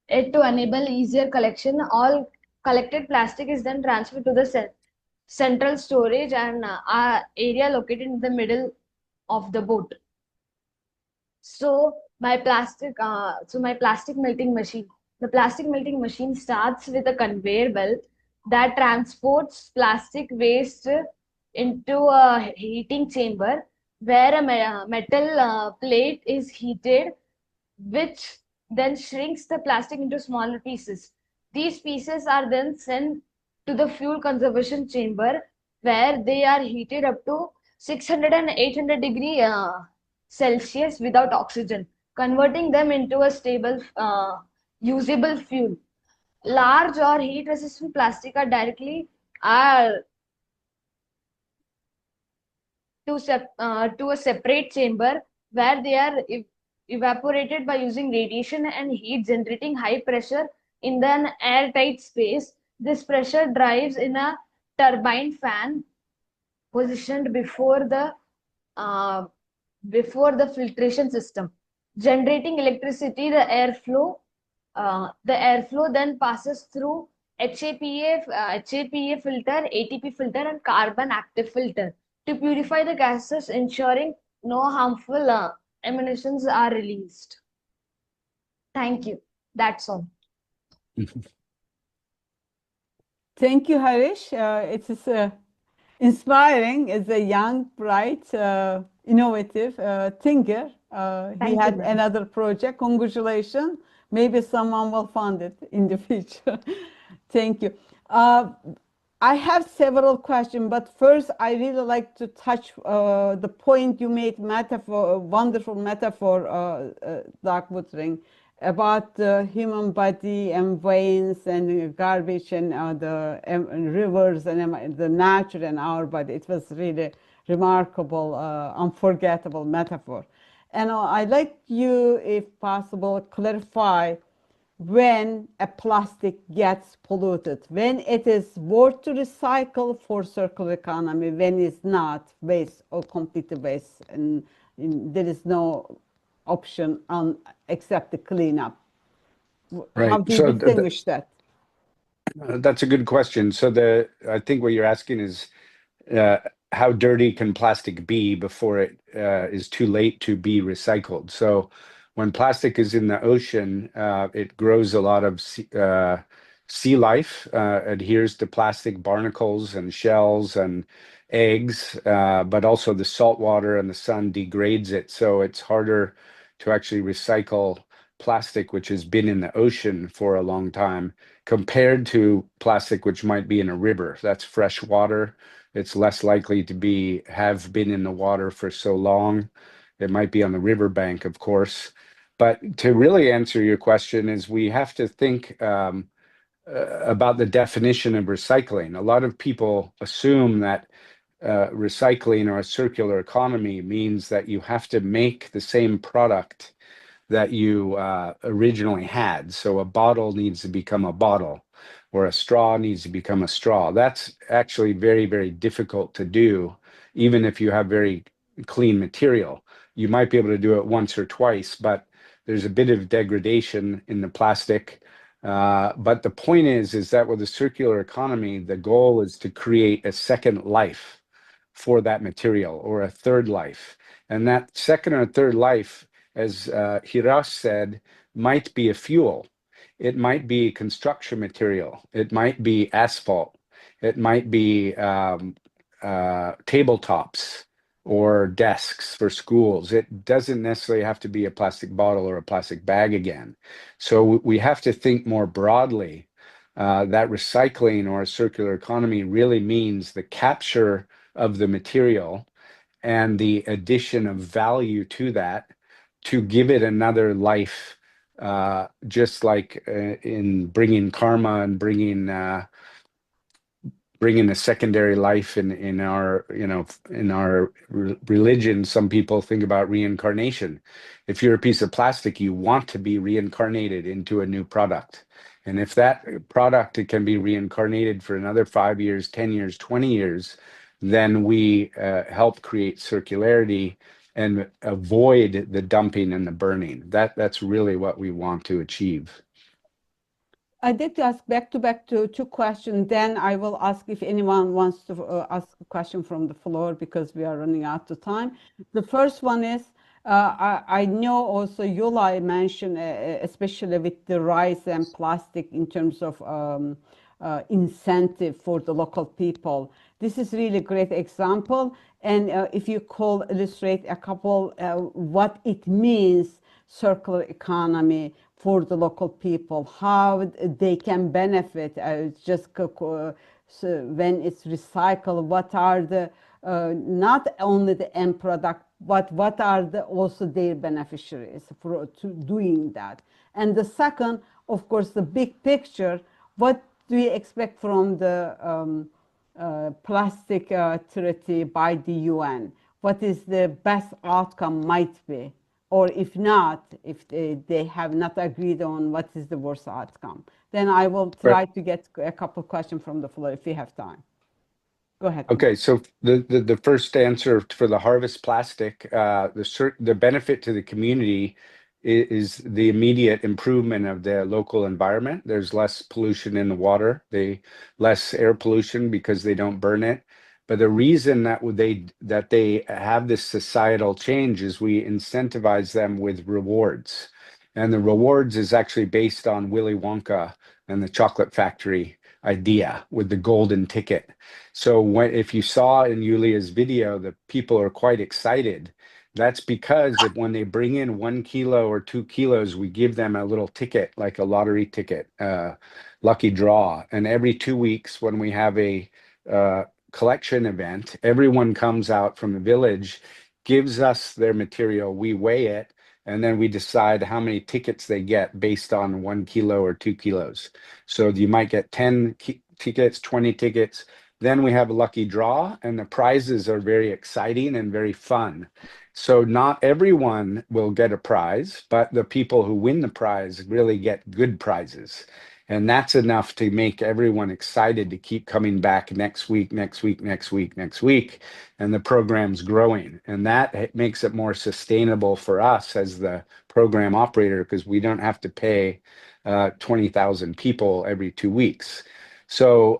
it to enable easier collection. All collected plastic is then transferred to the central storage and area located in the middle of the boat. So my plastic melting machine. The plastic melting machine starts with a conveyor belt that transports plastic waste into a heating chamber where a metal plate is heated, which then shrinks the plastic into smaller pieces. These pieces are then sent to the fuel conservation chamber where they are heated up to 600 and 800 degree Celsius without oxygen, converting them into a stable, usable fuel. Large or heat resistant plastic are directly are to a separate chamber where they are evaporated by using radiation and heat, generating high pressure in an airtight space. This pressure drives in a turbine fan positioned uh, before the filtration system, generating electricity. The airflow then passes through HAPA filter, ATP filter, and carbon active filter to purify the gases, ensuring no harmful emanations are released. Thank you. That's all. Thank you, Harish. It is inspiring as a young, bright, innovative thinker. He Thank you, had ma'am. another project. Congratulations. Maybe someone will fund it in the future. Thank you. I have several questions, but first I really like to touch the point you made, metaphor, wonderful metaphor, Doc Woodring, about the human body and veins and garbage and the rivers and the nature and our body. It was really remarkable, unforgettable metaphor. And I'd like you, if possible, clarify when a plastic gets polluted, when it is worth to recycle for circular economy, when it's not waste or completely waste, and there is no option on except the cleanup. How Right. do you So distinguish that? that's a good question. So I think what you're asking is how dirty can plastic be before it is too late to be recycled? So when plastic is in the ocean, it grows a lot of sea life, adheres to plastic barnacles and shells, and eggs, but also the salt water and the sun degrades it. So it's harder to actually recycle plastic, which has been in the ocean for a long time, compared to plastic, which might be in a river. That's fresh water. It's less likely to have been in the water for so long. It might be on the riverbank, of course. But to really answer your question is we have to think about the definition of recycling. A lot of people assume that recycling or a circular economy means that you have to make the same product that you originally had. So a bottle needs to become a bottle, or a straw needs to become a straw. That's actually very, very difficult to do, even if you have very clean material. You might be able to do it once or twice, but there's a bit of degradation in the plastic. But the point is that with the circular economy, the goal is to create a second life for that material, or a third life. And that second or third life, as Hiras said, might be a fuel. It might be construction material. It might be asphalt. It might be tabletops or desks for schools. It doesn't necessarily have to be a plastic bottle or a plastic bag again. So we have to think more broadly that recycling or a circular economy really means the capture of the material and the addition of value to that to give it another life, just like in bringing karma and bringing a secondary life in our, in our religion. Some people think about reincarnation. If you're a piece of plastic, you want to be reincarnated into a new product. And if that product can be reincarnated for another 5 years, 10 years, 20 years, then we help create circularity and avoid the dumping and the burning. That's really what we want to achieve. I'd like to ask back to two questions. Then I will ask if anyone wants to ask a question from the floor, because we are running out of time. The first one is, I know also Yulai mentioned, especially with the rice and plastic, in terms of incentive for the local people. This is really a great example. And if you illustrate a couple what it means, circular economy, for the local people, how they can benefit. So when it's recycled, what are the not only the end product, but what are also their beneficiaries for doing that? And the second, of course, the big picture. What do you expect from the plastic treaty by the UN? What is the best outcome might be? Or if not, if they have not agreed on what is the worst outcome, then I will try to get a couple of questions from the floor if you have time. Go ahead. Okay, so the first answer for the harvest plastic, the benefit to the community is the immediate improvement of the local environment. There's less pollution in the water, less air pollution because they don't burn it. But the reason that they have this societal change is we incentivize them with rewards. And the rewards is actually based on Willy Wonka and the chocolate factory idea with the golden ticket. So if you saw in Yulia's video, the people are quite excited. That's because when they bring in 1 kilo or 2 kilos, we give them a little ticket, like a lottery ticket, lucky draw. And every 2 weeks when we have a collection event, everyone comes out from the village, gives us their material, we weigh it, and then we decide how many tickets they get based on 1 kilo or 2 kilos. So you might get 10 tickets, 20 tickets. Then we have a lucky draw, and the prizes are very exciting and very fun. So not everyone will get a prize, but the people who win the prize really get good prizes. And that's enough to make everyone excited to keep coming back next week, next week, next week, next week. And the program's growing. And that makes it more sustainable for us as the program operator, because we don't have to pay 20,000 people every 2 weeks. So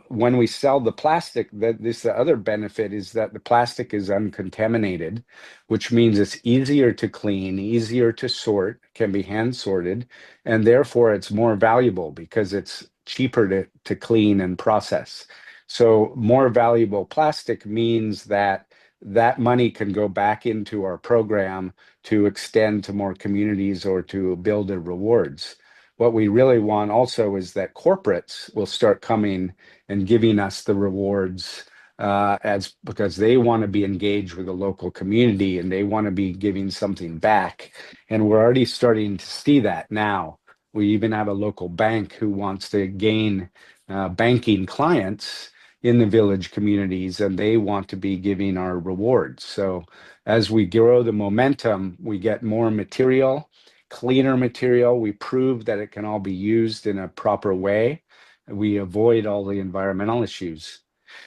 when we sell the plastic, the other benefit is that the plastic is uncontaminated, which means it's easier to clean, easier to sort, can be hand sorted, and therefore it's more valuable because it's cheaper to clean and process. So more valuable plastic means that that money can go back into our program to extend to more communities or to build the rewards. What we really want also is that corporates will start coming and giving us the rewards because they want to be engaged with the local community and they want to be giving something back. And we're already starting to see that now. We even have a local bank who wants to gain banking clients in the village communities, and they want to be giving our rewards. So as we grow the momentum, we get more material, cleaner material. We prove that it can all be used in a proper way. We avoid all the environmental issues.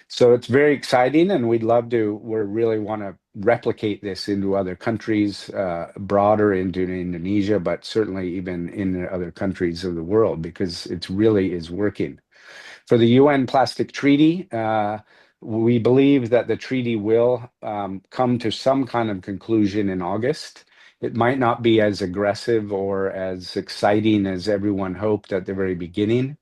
So it's very exciting, and we really want to replicate this into other countries, broader into Indonesia, but certainly even in other countries of the world, because it really is working. For the UN Plastic Treaty, we believe that the treaty will come to some kind of conclusion in August. It might not be as aggressive or as exciting as everyone hoped at the very beginning.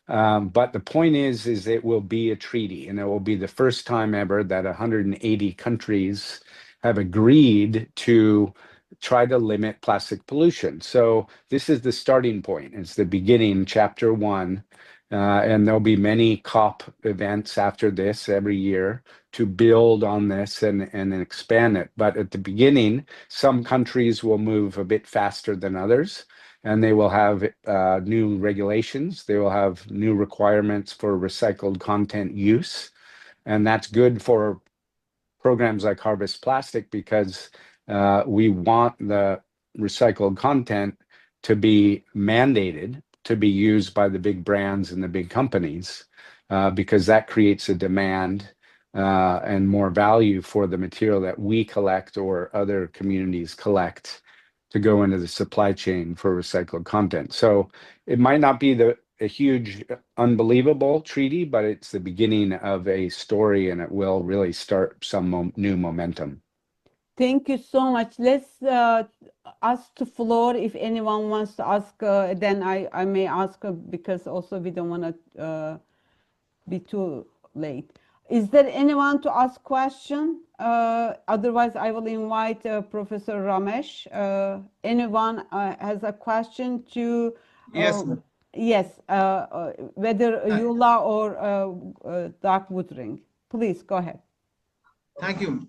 But the point is it will be a treaty, and it will be the first time ever that 180 countries have agreed to try to limit plastic pollution. So this is the starting point. It's the beginning, chapter 1. And there'll be many COP events after this every year to build on this and expand it. But at the beginning, some countries will move a bit faster than others, and they will have new regulations. They will have new requirements for recycled content use. And that's good for programs like Harvest Plastic because we want the recycled content to be mandated to be used by the big brands and the big companies because that creates a demand and more value for the material that we collect or other communities collect to go into the supply chain for recycled content. So it might not be a huge, unbelievable treaty, but it's the beginning of a story, and it will really start some new momentum. Thank you so much. Let's ask the floor if anyone wants to ask. Then I may ask because also we don't want to be too late. Is there anyone to ask question? Otherwise, I will invite Professor Ramesh. Anyone has a question to? Yes. Yes. Whether Eula or Doc Woodring. Please go ahead. Thank you.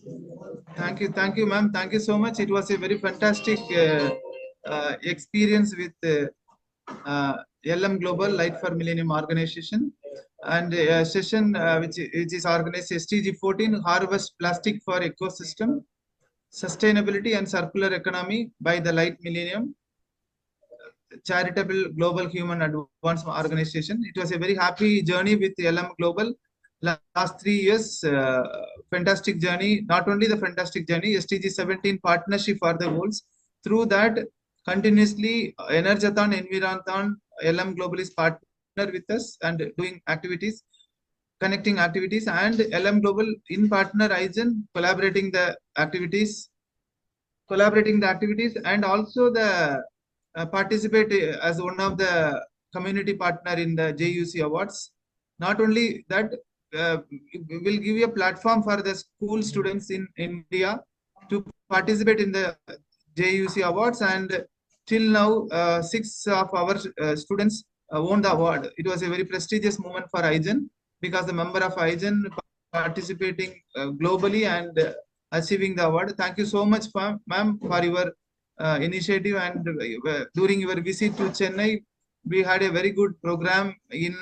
Thank you, ma'am. Thank you so much. It was a very fantastic experience with LM Global Light for Millennium Organization and a session which is organized SDG 14 Harvest Plastic for Ecosystem, Sustainability and Circular Economy by the Light Millennium Charitable Global Human Advancement Organization. It was a very happy journey with LM Global. Last 3 years, fantastic journey. Not only the fantastic journey, SDG 17 partnership for the goals. Through that, continuously EnergAthon, EnvironThon, LM Global is partner with us and doing activities, connecting activities, and LM Global in partner IGEN collaborating the activities, and also the participate as one of the community partner in the JUC Awards. Not only that, we will give you a platform for the school students in India to participate in the JUC Awards, and till now 6 of our students won the award. It was a very prestigious moment for IGEN because the member of IGEN participating globally and achieving the award. Thank you so much, ma'am, for your initiative, and during your visit to Chennai, we had a very good program in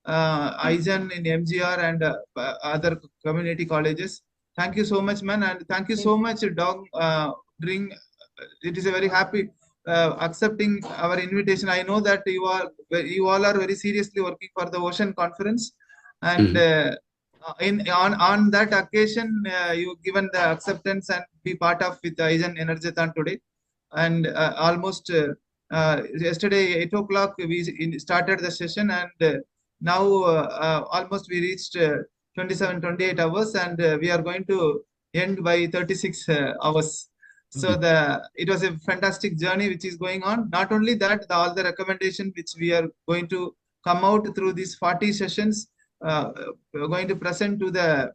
IGEN, in MGR and other community colleges. Thank you so much, man, and thank you so much, Dog Drink. It is a very happy accepting our invitation. I know that you all are very seriously working for the Ocean Conference, and on that occasion, you given the acceptance and be part of with IGEN EnergAthon today, and almost yesterday 8 o'clock we started the session, and now almost we reached 27-28 hours, and we are going to end by 36 hours. So it was a fantastic journey which is going on. Not only that, all the recommendation which we are going to come out through these 40 sessions going to present to the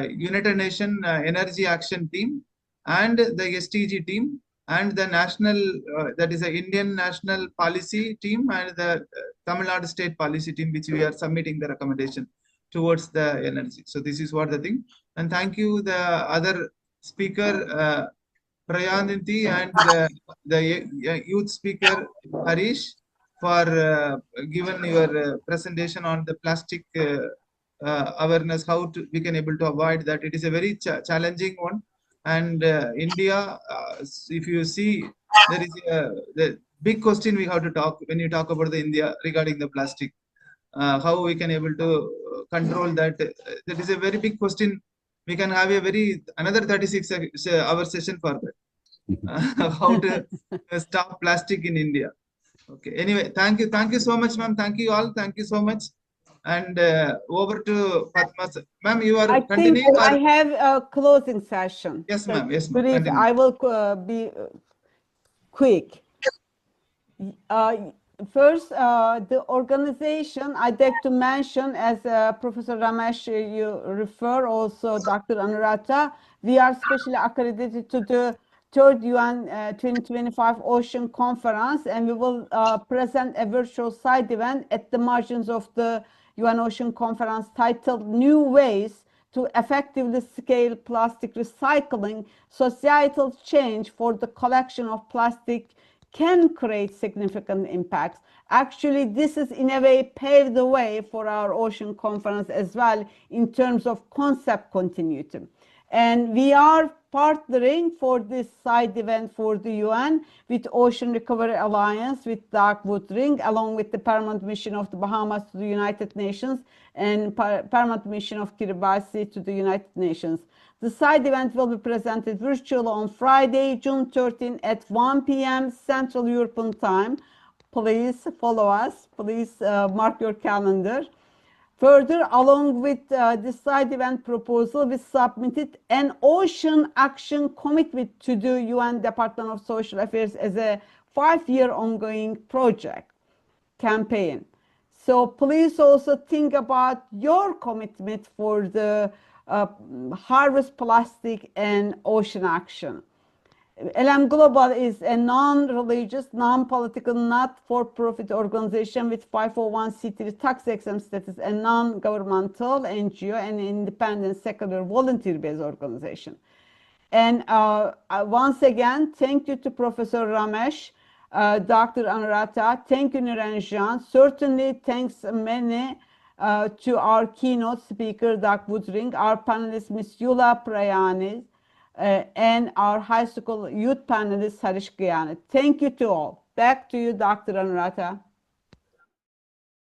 United Nations Energy Action Team and the STG team and the national, that is the Indian National Policy Team and the Tamil Nadu State Policy Team, which we are submitting the recommendation towards the energy. So this is what the thing. And thank you, the other speaker, Prayanti, and the youth speaker, Harish, for given your presentation on the plastic awareness, how we can able to avoid that. It is a very challenging one. And India, if you see, there is the big question we have to talk when you talk about the India regarding the plastic. How we can able to control that. That is a very big question. We can have a very another 36 hour session for that. How to stop plastic in India. Okay. Anyway, thank you so much, ma'am. Thank you all. Thank you so much. And over to Fatma. Ma'am, you are I think continuing. I have a closing session. Yes, So ma'am. Yes, ma'am. brief. Continue. I will be quick. First, the organization I'd like to mention, as Professor Ramesh, you refer, also Dr. Anuradha, we are specially accredited to the third UN 2025 Ocean Conference, and we will present a virtual side event at the margins of the UN Ocean Conference titled New Ways to Effectively Scale Plastic Recycling, Societal Change for the Collection of Plastic can create significant impacts. Actually, this is in a way paved the way for our ocean conference as well in terms of concept continuity. And we are partnering for this side event for the UN with Ocean Recovery Alliance, with Doug Woodring, along with the Permanent Mission of the Bahamas to the United Nations and Permanent Mission of Kiribati to the United Nations. The side event will be presented virtually on Friday, June 13 at 1 p.m. Central European Time. Please follow us. Please mark your calendar. Further, along with this side event proposal, we submitted an ocean action commitment to the UN Department of Social Affairs as a 5-year ongoing project campaign. So please also think about your commitment for the harvest plastic and ocean action. LM Global is a non-religious, non-political, not-for-profit organization with 501c3 tax-exempt status, a non-governmental NGO, and independent secular volunteer-based organization. And once again, thank you to Professor Ramesh, Dr. Anuradha, thank you Niranjan. Certainly thanks many to our keynote speaker, Doug Woodring, our panelist, Ms. Yula Prayani, and our high school youth panelist, Harish Gayane. Thank you to all. Back to you, Dr. Anuradha.